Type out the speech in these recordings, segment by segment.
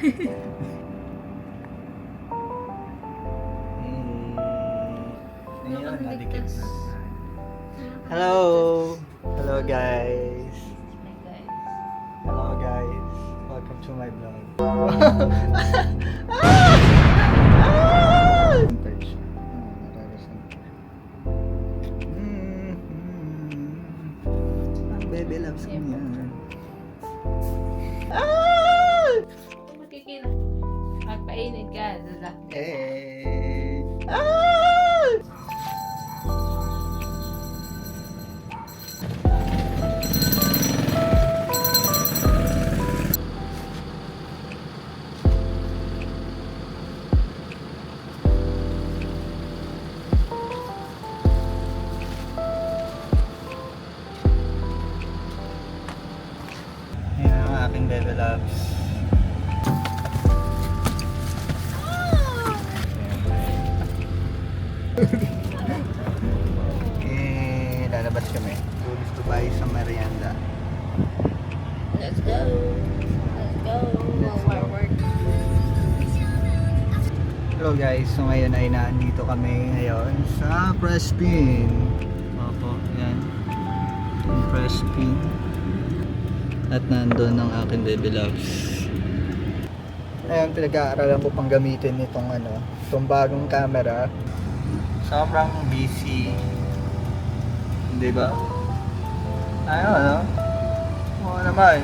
Ngayon, nadikit na. Hello! Hello guys! Hello guys! Welcome to my vlog. Baby loves ko yan. Makikita. Magpainit ka. Eh. Yan ang aking baby loves. Lalabas kami. Tourist to buy sa merienda. Let's go. Let's go. Work. Hello guys, so ngayon ay nandito kami ngayon sa Prespin. Opo, yan. Yung Prespin. At nandun ang aking baby loves. Ayun, pinag-aaralan ko pang gamitin itong itong bagong camera. Sobrang busy. Di ba? Ayun, Oo naman.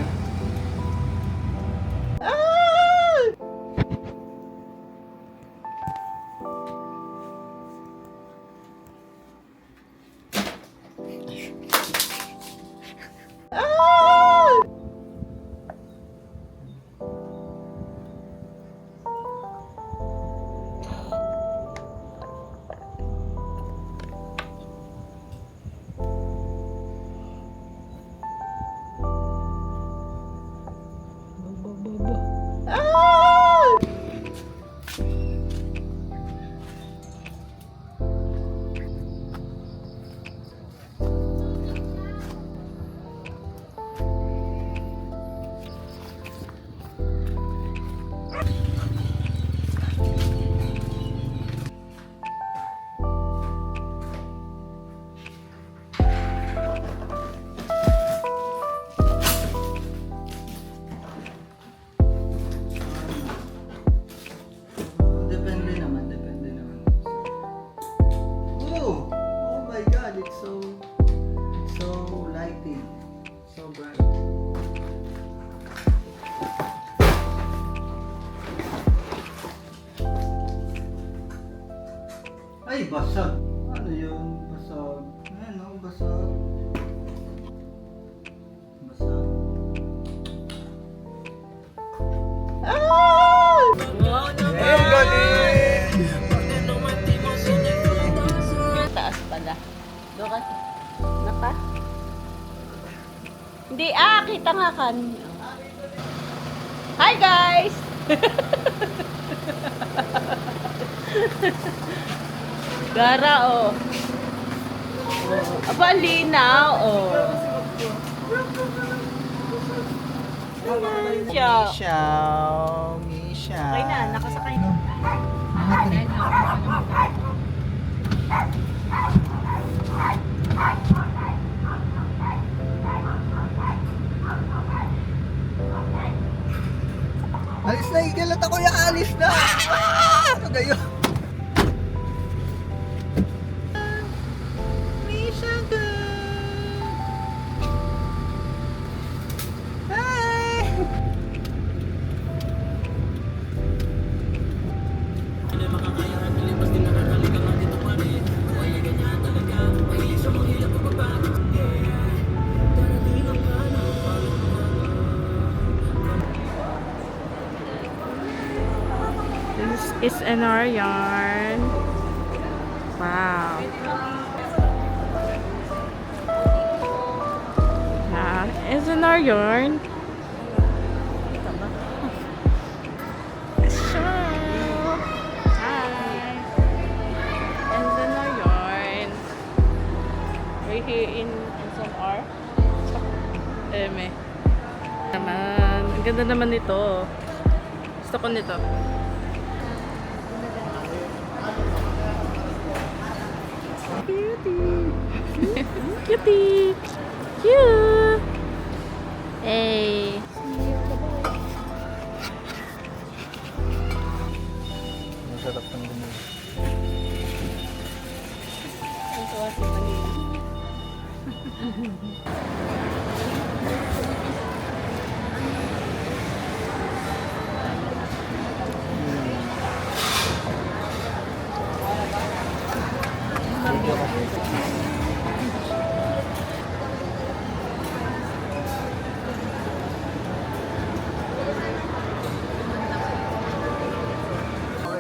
Depende naman. Oh my God, it's so lighting, so bright. Ay, basag. Ano yun? Basag. Basag. Taas pala. Doon kasi. Naka? Hindi, kita nga kan. Hi guys! Gara Aba, linaw Misha. Okay na, nakasakay na. Alis na, igalat ako yung alis na. Ano kayo? Misha girl. Hi. This is NR yarn. Wow. Yeah, it's NR yarn. Sure. Hi. It's NR yarn. Right here in SNR. Eme. Naman. Ang ganda naman nito. Gusto ko nito. Cutie! Cutie! Cute! Hey! Masarap ng gumawa. Ang tuwa si Manila. Video ka.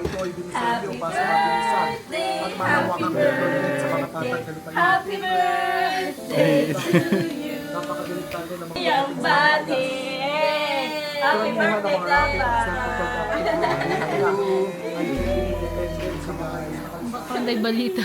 Ito ay biniseryo para sa mabilisan at manawakan ng government sa mga tatagdalupain. Happy birthday to you! Napakagalit ng mga Young body! Happy birthday, Papa! ay independent sa mga Panday balita.